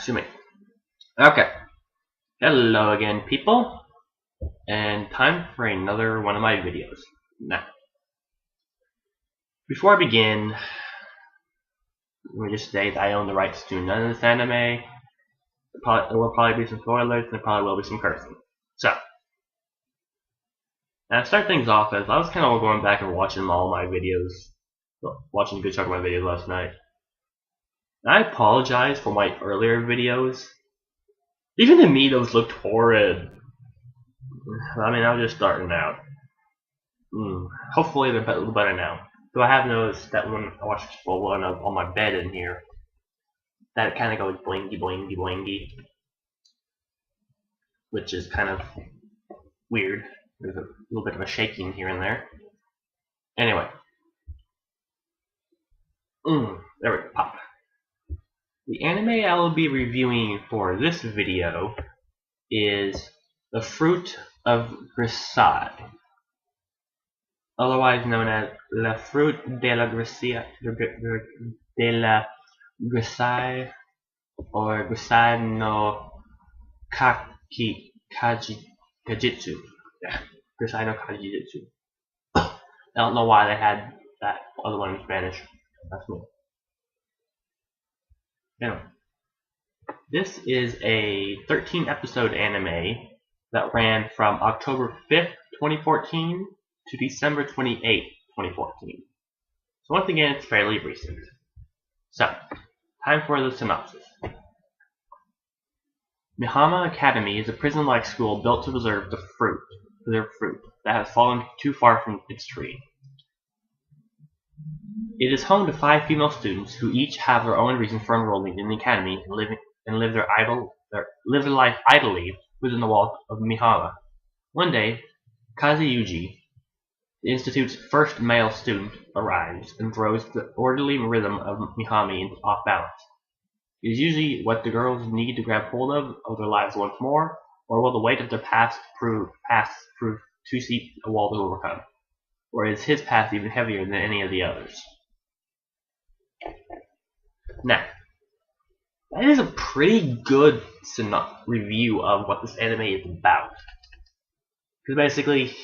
Excuse me. Okay. Hello again, people. And time for another one of my videos. Now, before I begin, let me just say that I own the rights to none of this anime. There will probably be some spoilers, and there probably will be some cursing. So, now to start things off, as I was kind of going back and watching all my videos, watching a good chunk of my videos last night. I apologize for my earlier videos. Even to me, those looked horrid. I mean, I was just starting out. Hopefully, they're a little better now. So I have noticed that when I watch one on my bed in here, that it kind of goes blingy, blingy, blingy, which is kind of weird. There's a little bit of a shaking here and there. Anyway, there we go. Pop. The anime I will be reviewing for this video is The Fruit of Grisaia, otherwise known as La Fruit de la Grisaia, or Grisaia no Kajitsu. Yeah, Grisaia no Kajitsu. I don't know why they had that other one in Spanish. That's me. Anyway, this is a 13-episode anime that ran from October 5th, 2014 to December 28th, 2014. So once again, it's fairly recent. So, time for the synopsis. Mihama Academy is a prison-like school built to preserve fruit that has fallen too far from its tree. It is home to 5 female students who each have their own reason for enrolling in the academy and live their life idly within the walls of Mihama. One day, Kazuyuji, the institute's first male student, arrives and throws the orderly rhythm of Mihami off balance. It is usually what the girls need to grab hold of their lives once more, or will the weight of their past prove too steep a wall to overcome? Or is his past even heavier than any of the others? Now, that is a pretty good review of what this anime is about. Because basically,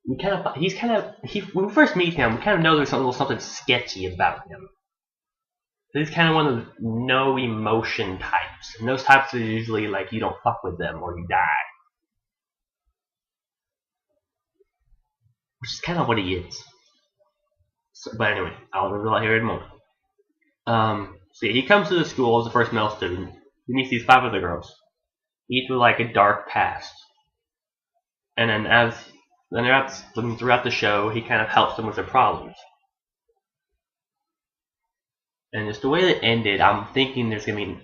when we first meet him, we kind of know there's a little something sketchy about him. He's kind of one of the no emotion types. And those types are usually like, you don't fuck with them or you die. Which is kind of what he is. So, but anyway, I'll reveal it here in a moment. So yeah, he comes to the school as the first male student. He meets these 5 other girls, each with like a dark past. And then throughout the show, he kind of helps them with their problems. And just the way it ended, I'm thinking there is going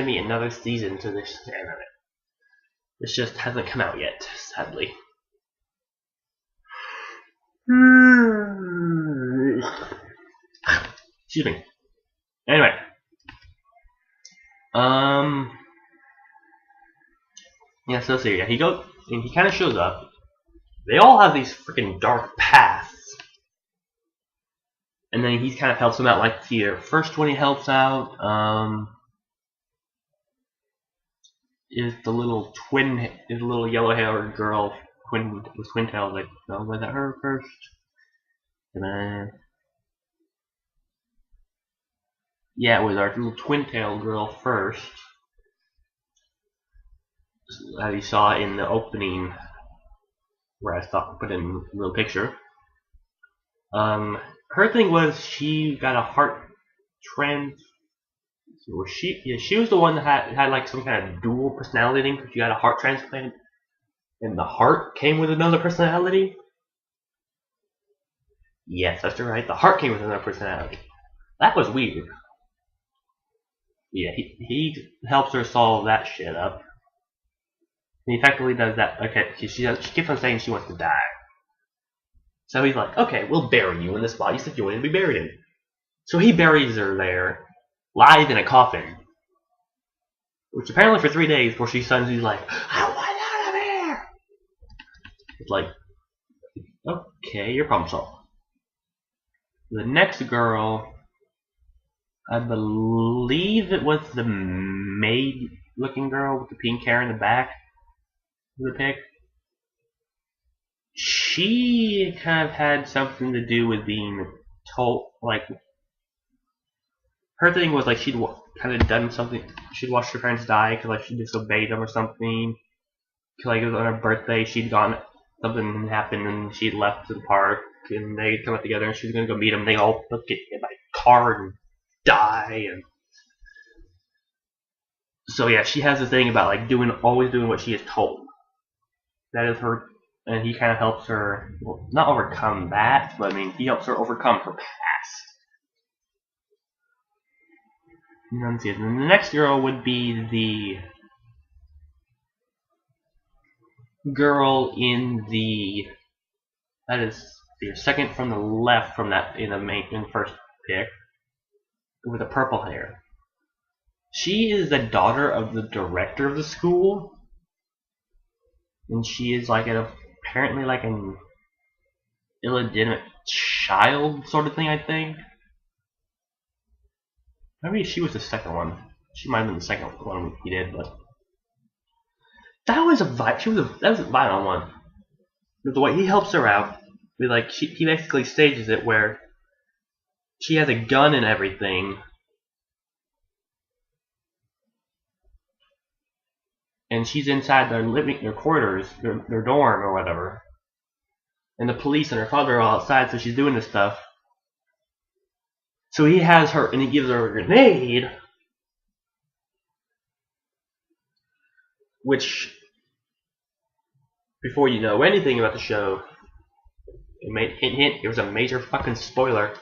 to be another season to this anime. This just hasn't come out yet, sadly. Excuse me. Anyway. Yeah, so yeah, he goes, and he kind of shows up. They all have these freaking dark pasts. And then he kind of helps them out, like here. First one he helps out, is the little yellow-haired girl, with twin tails. Like, oh, was that her first? And then, yeah, it was our little twin-tailed girl first, as you saw in the opening, where I put in a little picture. Her thing was she got a heart she was the one that had like some kind of dual personality thing, because she got a heart transplant, and the heart came with another personality. Yes, that's right. The heart came with another personality. That was weird. Yeah, he helps her solve that shit up. He effectively does that. Okay, she keeps on saying she wants to die. So he's like, okay, we'll bury you in the spot you said you wanted to be buried in. So he buries her there, live in a coffin. Which apparently for 3 days before she's like, I want out of here! It's like, okay, your problem solved. The next girl I believe it was the maid-looking girl with the pink hair in the back of the pic. She kind of had something to do with being told, like, her thing was like she'd kind of done something. She'd watched her parents die because like she disobeyed them or something. Cause, like it was on her birthday, she'd gone, something happened and she'd left to the park and they'd come out together and she was gonna go meet them. They all get hit by a car and die, and so yeah, she has this thing about like always doing what she is told. That is her, and he kind of helps her, well, not overcome that, but I mean he helps her overcome her past. And then the next girl would be the girl in the, that is the second from the left from that in the first pic, with the purple hair. She is the daughter of the director of the school, and she is like apparently like an illegitimate child sort of thing, I think. Maybe she was the second one. She might have been the second one he did, but that was a vibe. That was a violent one. The way he helps her out, with like he basically stages it where she has a gun and everything, and she's inside their quarters, their dorm or whatever, and the police and her father are all outside, so she's doing this stuff. So he has her, and he gives her a grenade, which, before you know anything about the show, hint, it was a major fucking spoiler.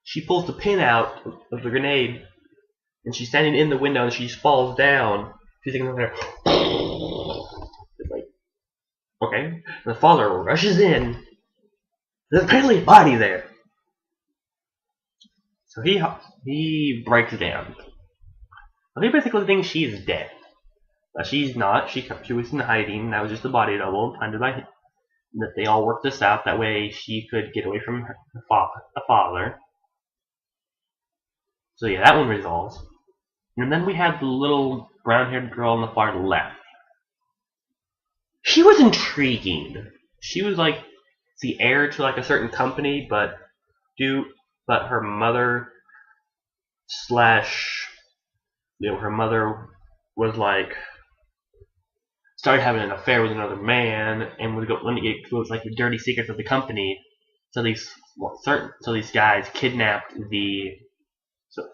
She pulls the pin out of the grenade, and she's standing in the window, and she falls down. She's thinking there. It's like, okay. And the father rushes in. There's apparently a body there. So he breaks down. He basically thinks she's dead. But she's not. She was in hiding. That was just a body double planned by him. That they all worked this out. That way she could get away from the father. So yeah, that one resolves. And then we had the little brown-haired girl on the far left. She was intriguing. She was like the heir to like a certain company, but her mother her mother was like started having an affair with another man and would go let me get close like the dirty secrets of the company. So these guys kidnapped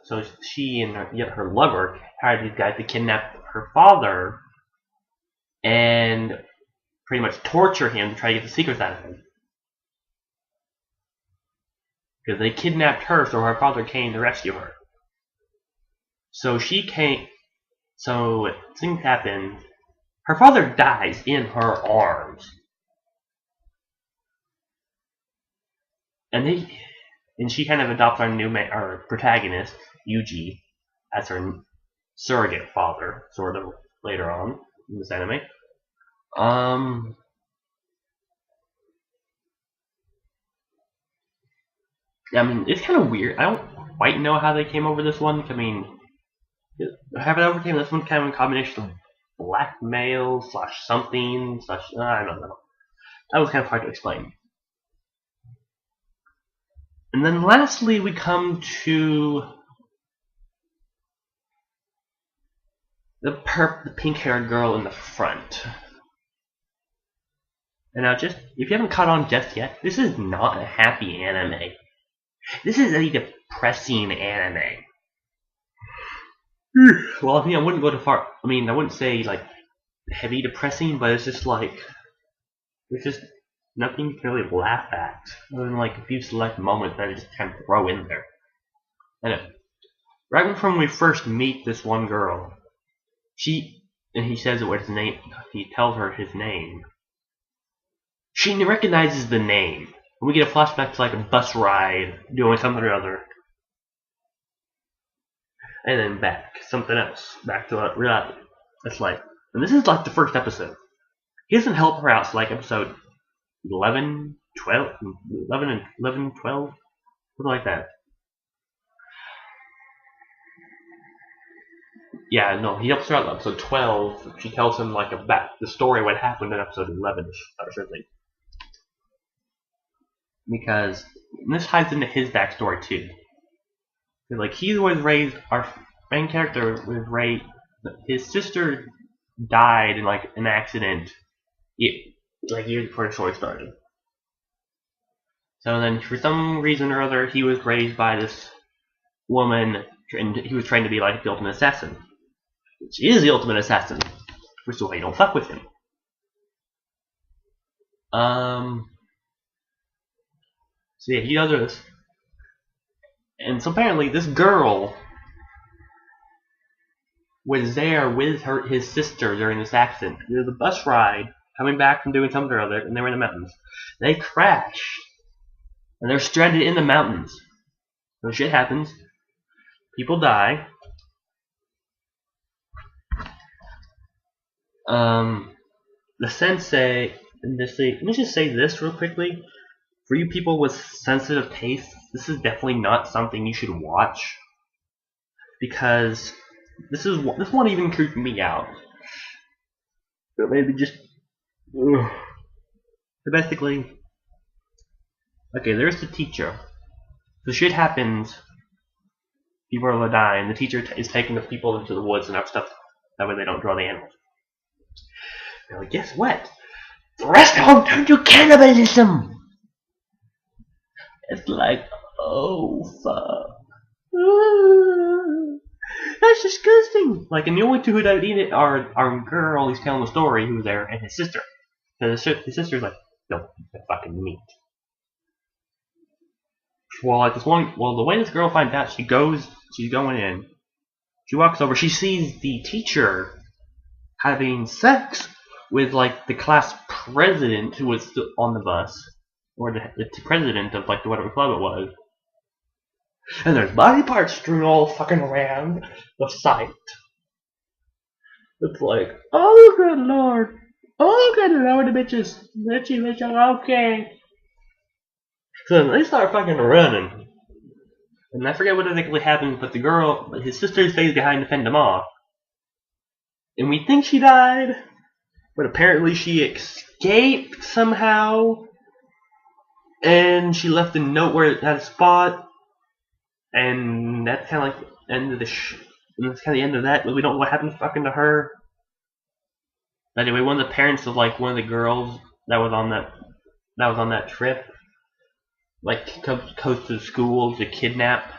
so she and her lover hired these guys to kidnap her father and pretty much torture him to try to get the secrets out of him. Because they kidnapped her, so her father came to rescue her. So things happen. Her father dies in her arms. And she kind of adopts our protagonist, Yuji, as her surrogate father, sort of, later on in this anime. I mean, it's kind of weird. I don't quite know how they came over this one. I mean, how they overcame this one kind of a combination of blackmail / something / I don't know. That was kind of hard to explain. And then lastly, we come to the pink-haired girl in the front. And now, if you haven't caught on just yet, this is not a happy anime. This is a depressing anime. Well, I mean, I wouldn't go too far. I mean, I wouldn't say like heavy depressing, but it's just like there's just nothing you can really laugh at, other than like a few select moments that I just kind of throw in there. And right from when we first meet this one girl, he says what his name. He tells her his name. She recognizes the name. And we get a flashback to like a bus ride, doing something or other. And then something else, back to reality. It's like, and this is like the first episode. He doesn't help her out, so like episode 11, 12, 11 and 11, 12, something like that. Yeah, no, he helps her out in episode 12. She tells him like about the story what happened in episode 11 or something. Because this ties into his backstory too. Like he was raised, our main character was raised. His sister died in like an accident, like years before the story started. So then, for some reason or other, he was raised by this woman, and he was trained to be like the ultimate assassin, which is the ultimate assassin, which is why you don't fuck with him. So yeah, he does this. And so apparently this girl was there with his sister during this accident. There was a bus ride coming back from doing something or other, and they were in the mountains. They crashed, and they're stranded in the mountains. So shit happens. People die. The sensei, let me just say this real quickly. For you people with sensitive tastes, this is definitely not something you should watch, because this one even creeped me out. But maybe just, ugh. So basically, okay, there's the teacher. So shit happens. People are dying. The teacher is taking the people into the woods and stuff. That way they don't draw the animals. They're like, guess what? The rest of them turn to cannibalism. It's like, oh fuck. That's disgusting. Like, and the only two who don't eat it are our girl who's telling the story, who's there, and his sister. His sister's like, don't eat that fucking meat. Well, like the way this girl finds out, she's going in. She walks over, she sees the teacher having sex with like the class president who was on the bus, or the president of like the whatever club it was. And there's body parts strewn all fucking around the site. It's like, oh good lord, the bitches, okay. So they start fucking running. And I forget what exactly happened, but the girl, his sister stays behind to fend him off. And we think she died, but apparently she escaped somehow. And she left a note where it had a spot. And that's kind of like the end of and that's kind of the end of that. But we don't know what happened fucking to her. Anyway, one of the parents of like one of the girls that was on that trip, like goes to school to kidnap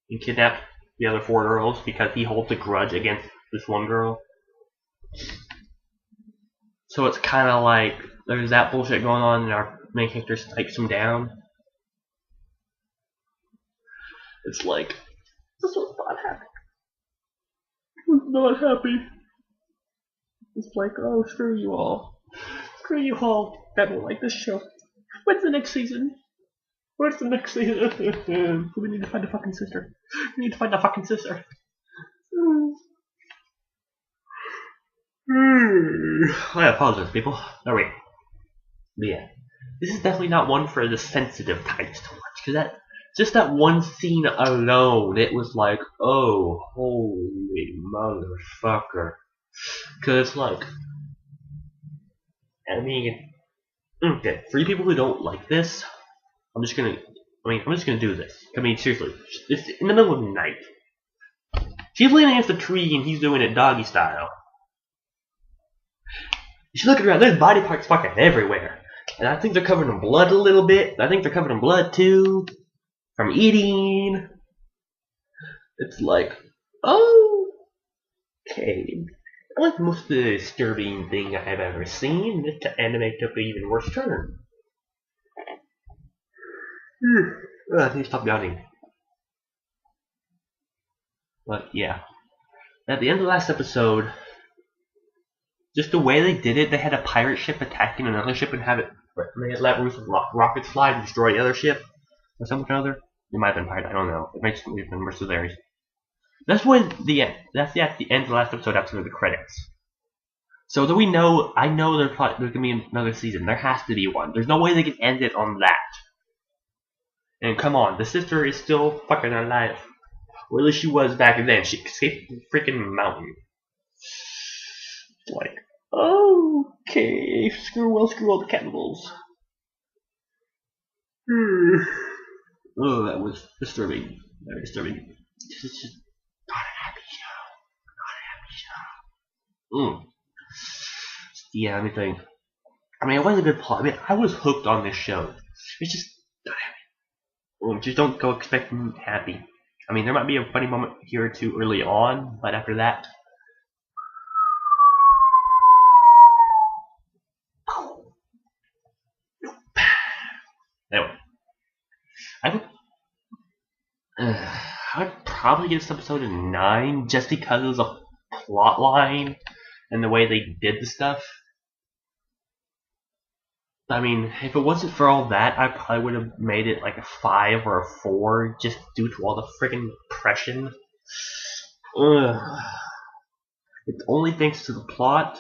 the other 4 girls because he holds a grudge against this one girl. So it's kind of like there's that bullshit going on, and our main character takes him down. It's like, this was not happy. I was not happy. It's like, oh, screw you all. Screw you all that don't like this show. When's the next season? Where's the next season? We need to find a fucking sister. I apologize, people. Oh, wait. But yeah. This is definitely not one for the sensitive types to watch, because just that one scene alone, it was like, oh, holy motherfucker. Because, like, I mean, okay, for you people who don't like this, I'm just gonna do this. I mean, seriously, it's in the middle of the night. She's leaning against a tree and he's doing it doggy style. She's looking around, there's body parts fucking everywhere. And I think they're covered in blood a little bit. I think they're covered in blood too. From eating. It's like, oh, okay. That's the most disturbing thing I have ever seen. This anime took an even worse turn. I need to stop yawning. But yeah. At the end of the last episode, just the way they did it, they had a pirate ship attacking another ship and they had let loose rockets fly to destroy the other ship. Or something or other. It might have been pirate, I don't know. It might have been mercenaries. That's at the end of the last episode after the credits. So do we know? I know there's gonna be another season. There has to be one. There's no way they can end it on that. And come on, the sister is still fucking alive. Or at least she was back then. She escaped the freaking mountain. Like, okay, screw all the cannibals. Oh, that was disturbing. Very disturbing. This is just not a happy show. Not a happy show. Yeah, let me think. I mean, it was a good plot. I mean, I was hooked on this show. It's just not happy. Just don't go expecting happy. I mean, there might be a funny moment here or two early on, but after that, anyway, I would probably give this episode a 9 just because of the plot line and the way they did the stuff. I mean, if it wasn't for all that, I probably would have made it like a 5 or a 4 just due to all the freaking depression. It's only thanks to the plot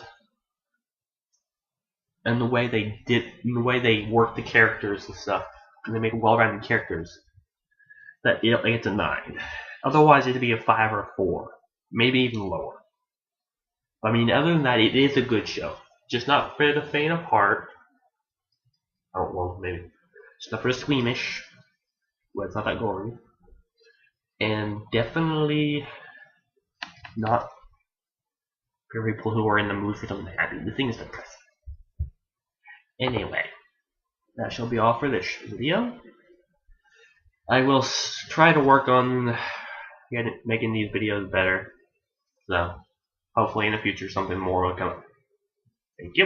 and the way they worked the characters and stuff, and they make well-rounded characters, that it's a 9. Otherwise, it'd be a 5 or a 4, maybe even lower. I mean, other than that, it is a good show. Just not for the faint of heart. Oh, well, maybe. It's not for the squeamish. Well, it's not that gory. And definitely not for people who are in the mood for something happy. The thing is depressing. Anyway, that shall be all for this video. I will try to work on making these videos better. So, hopefully in the future something more will come up. Thank you.